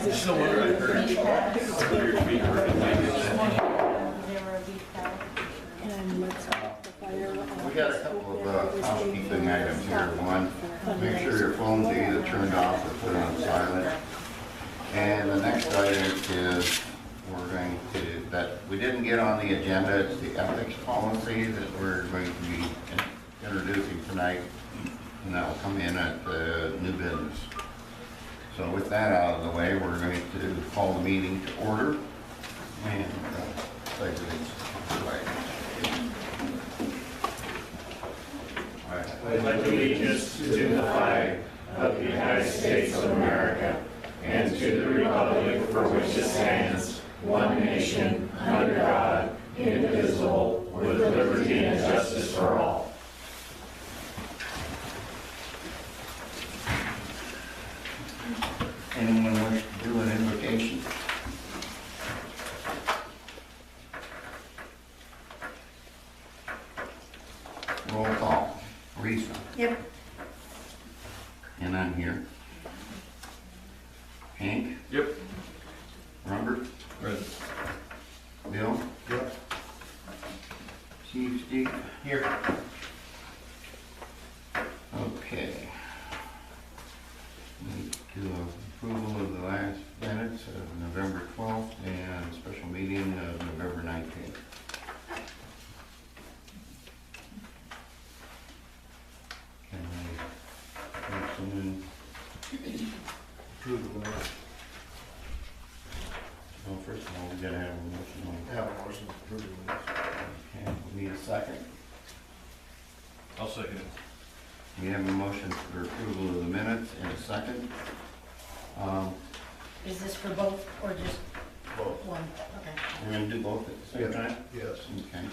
No wonder I heard your feet were And let's put the fire. We got a couple of housekeeping items here. One, make sure your phones are either turned off or put on silent. And the next item is, we're going to, that we didn't get on the agenda, it's the ethics policy that we're going to be introducing tonight. And that will come in at the new business. So with that out of the way, we're going to call the meeting to order and pledge I pledge allegiance to the flag of the United States of America and to the republic for which it stands, one nation, under God, indivisible, with liberty and justice for all. Anyone wish to do an invocation? Roll call. Lisa. Yep. And I'm here. Hank? Yep. Robert? Present. Bill? Yep. Chief Steve? Here. Okay. To approval of the last minutes of November 12th and special meeting of November 19th. Can I have someone approve the minutes? Well, first of all, we gotta have a motion on. Have a motion to approve the minutes. Okay, we need a second. I'll second it. We have a motion for approval of the minutes and a second. Is this for both or just Both. one? Okay. We're gonna do both at the same time? Yes. Okay.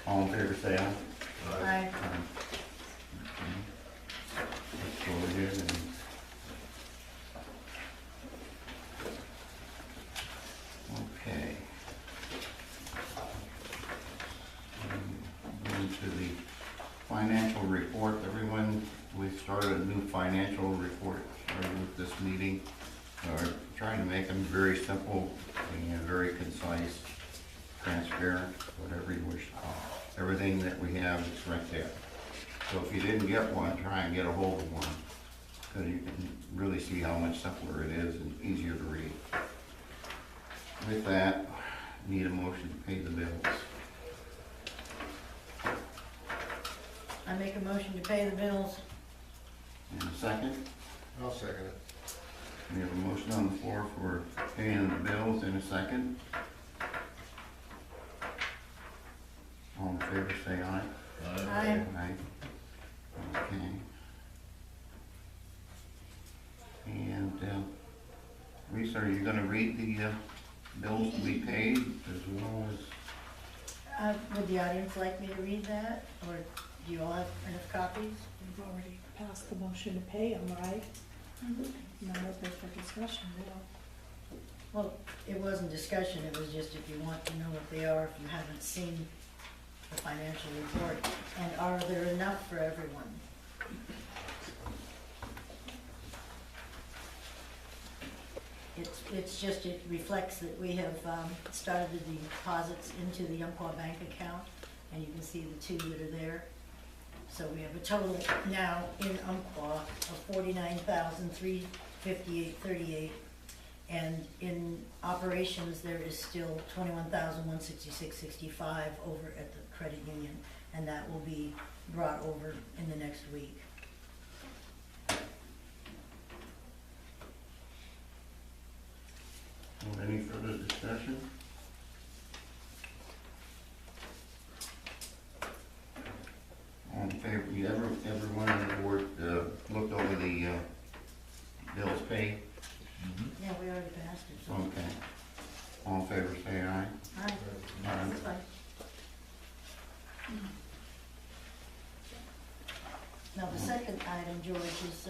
All in favor, say aye. Aye. Okay. Let's go ahead and. Okay. Into the financial report, everyone, we started a new financial report with this meeting. We're trying to make them very simple and very concise, transparent, whatever you wish to call it. Everything that we have is right there. So if you didn't get one, try and get a hold of one, because you can really see how much simpler it is and easier to read. With that, need a motion to pay the bills. I make a motion to pay the bills. And a second? I'll second it. We have a motion on the floor for paying the bills in a second. All in favor, say aye. Aye. Aye. Okay. And, Lisa, are you gonna read the, bills to be paid as well as? Would the audience like me to read that, or do you all have enough copies? We've already passed the motion to pay them, right? Not open for discussion, Well, it wasn't discussion, it was just if you want to know what they are, if you haven't seen the financial report, and are there enough for everyone? It's just, it reflects that we have started the deposits into the Umpqua bank account, and you can see the two that are there. So we have a total now in Umpqua of $49,358.38, and in operations there is still $21,166.65 over at the credit union, and that will be brought over in the next week. Any further discussion? All in favor, everyone on the board looked over the bills paid? Yeah, we already passed it, so. Okay. All in favor, say aye. Aye. That's fine. Now, the second item, George, is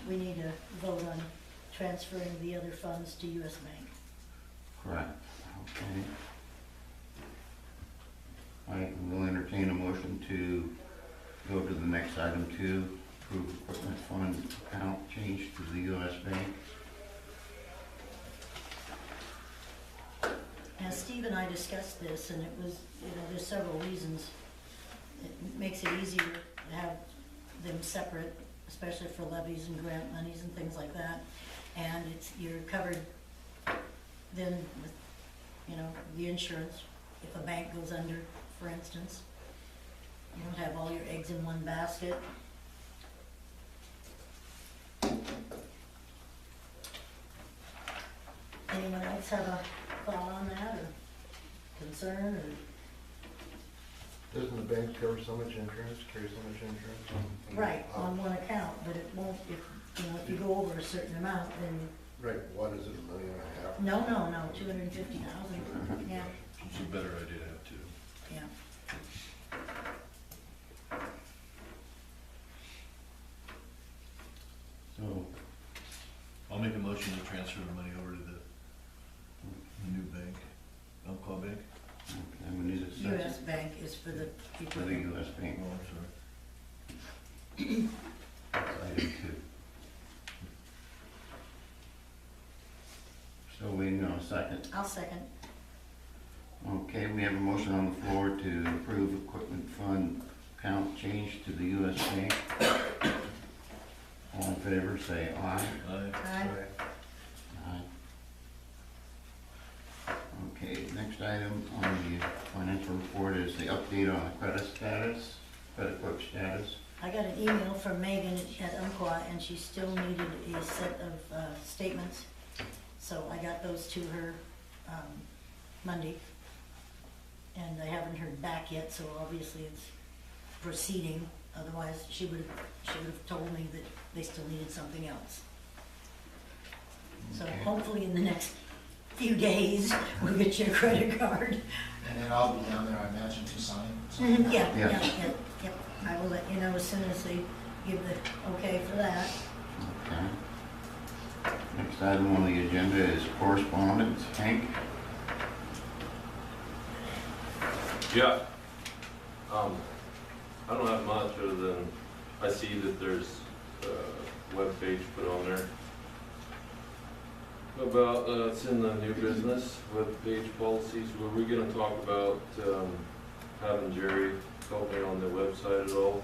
we need to vote on transferring the other funds to US Bank. Correct. Okay. I will entertain a motion to go to the next item 2, approve equipment fund account change to the US Bank. Steve and I discussed this, and it was, there's several reasons. It makes it easier to have them separate, especially for levies and grant monies and things like that. And you're covered then with, the insurance, if a bank goes under, for instance. You don't have all your eggs in one basket. Anyone else have a thought on that, or concern, or? Doesn't the bank cover so much insurance, carry so much insurance? Right, on one account, but it won't, if you go over a certain amount, then, Right, what is it, $1.5 million? no, 250,000, yeah, It's a better idea to have two. yeah. So, I'll make a motion to transfer the money over to the new bank, Umpqua Bank. okay, we need a second US Bank is for the people. for the US Bank. Oh, I'm sorry. That's item 2. So we know a second. I'll second. Okay, we have a motion on the floor to approve equipment fund account change to the US Bank. All in favor, say aye. Aye. Aye. Aye. Okay, next item on the financial report is the update on the credit book status. I got an email from Megan at Umpqua, and she still needed a set of statements. So I got those to her Monday, and I haven't heard back yet, so obviously it's proceeding. Otherwise, she would have told me that they still needed something else. So Okay. hopefully in the next few days, we'll get your credit card. And then I'll be down there, I imagine, to sign. Yeah. I will let you know as soon as they give the okay for that. Okay. Next item on the agenda is correspondence. Hank? Yeah. I don't have much other than, I see that there's a webpage put on there about, it's in the new business, webpage policies. Were we gonna talk about, having Jerry help me on the website at all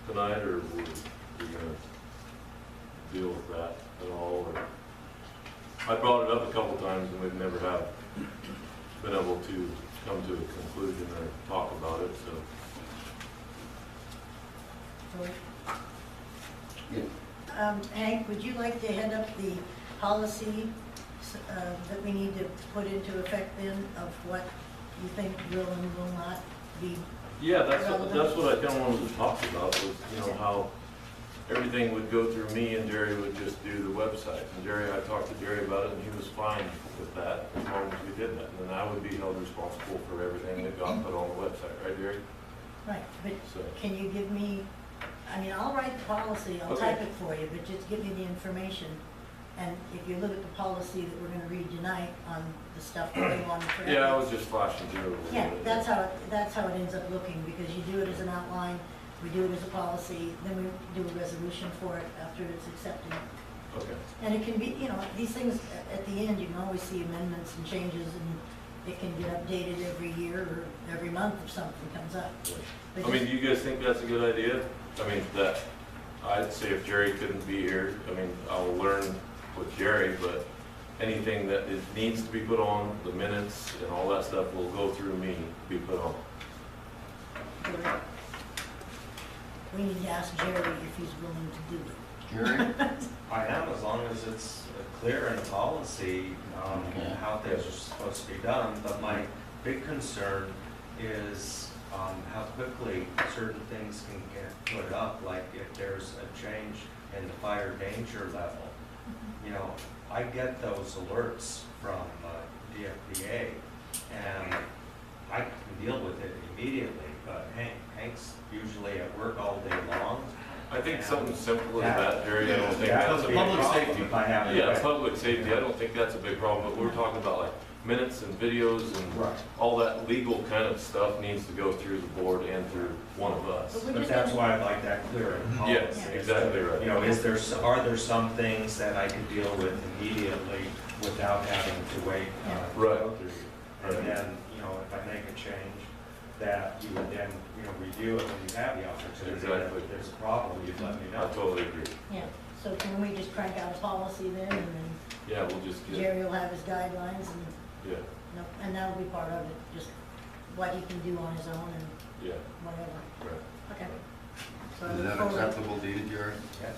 tonight, or were we gonna deal with that at all? Or I brought it up a couple times and we've never have been able to come to a conclusion or talk about it, so. Hank, would you like to head up the policy that we need to put into effect then of what you think will and will not be? Yeah, that's what I kind of wanted to talk about, was, how everything would go through me and Jerry would just do the website. And I talked to Jerry about it and he was fine with that, as long as we did that. And then I would be held responsible for everything that got put on the website, right, Jerry? Right, but So, can you give me, I'll write the policy, I'll Okay. type it for you, but just give me the information. And if you look at the policy that we're gonna read tonight on the stuff that they want for. yeah, I was just flashing through it a little Yeah, bit. that's how it ends up looking, because you do it as an outline, we do it as a policy, then we do a resolution for it after it's accepted. Okay, And it can be, these things, at the end, you can always see amendments and changes, and it can get updated every year or every month if something comes up. But do you guys think that's a good idea? I'd say if Jerry couldn't be here, I'll learn with Jerry, but anything that needs to be put on, the minutes and all that stuff will go through me, be put on. we need to ask Jerry if he's willing to do it. Jerry? I am, as long as it's clear in the policy, Okay. how things are supposed to be done. But my big concern is how quickly certain things can get put up, like if there's a change in the fire danger level. I get those alerts from DFPA, and I can deal with it immediately, but Hank's usually at work all day long, I think something simple as that, Jerry, I don't think That that's would a be a public problem safety. if I have it Yeah, right. public safety, I don't think that's a big problem, but we're talking about like minutes and videos and all that legal kind of stuff needs to go through the board and through one of us. But we But just that's have- why I like that clear in policy. Yes, exactly right. You know, are there some things that I could deal with immediately without having to wait? Right. Go through you? And Right. then, you know, if I make a change, that you would then, you know, review it when you have the opportunity. Exactly. If there's a problem, you'd let me I know. totally agree. Yeah, so can we just crank out a policy then, and then Yeah, we'll just get, Jerry will have his guidelines, and, yeah, no, and that'll be part of it, just what he can do on his own and yeah, whatever. right. Okay. So I Is look that forward- acceptable to you, Jerry? Yes.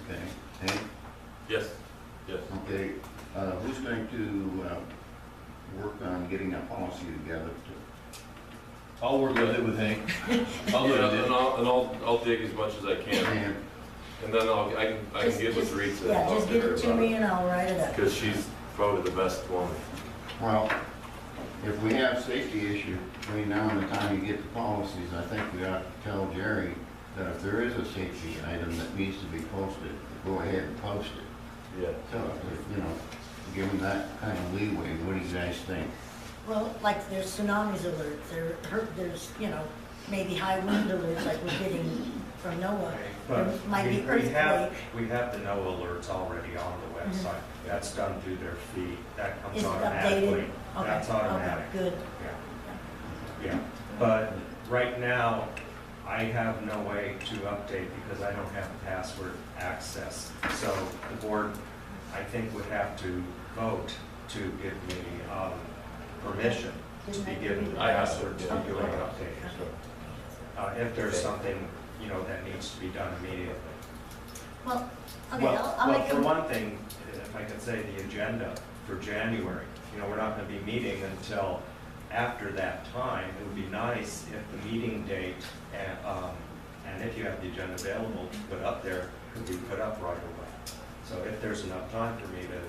Okay. Hank? Yes, yes. Okay, who's going to work on getting a policy together to I'll work with it with Hank. I'll look Yeah, at and it. I'll dig as much as I can, and and then I can get with Rita. Yeah, just give it to me and I'll write it up. Because she's probably the best one. well, if we have safety issues between now and the time you get the policies, I think we ought to tell Jerry that if there is a safety item that needs to be posted, go ahead and post it. Yeah. So, you know, give them that kind of leeway. What do you guys think? Well, like there's tsunamis alerts, there's, you know, maybe high wind alerts like we're getting from NOAA. There But might be we have, earthquake. we have the NOAA alerts already on the Mhm. website. That's done through their feed. That comes Is it automatically. updated? Okay, That's automatic. okay, good. Yeah. Yeah, but right now, I have no way to update because I don't have password access. So the board, I think, would have to vote to give me permission to be given the I have password to it, be yeah. doing an update. If there's something, you know, that needs to be done immediately. Well, okay, Well, I'll well, make for a, one thing, if I could say the agenda for January, you know, we're not gonna be meeting until after that time. It would be nice if the meeting date, and if you have the agenda available to put up there, could be put up right away. So if there's enough time for me to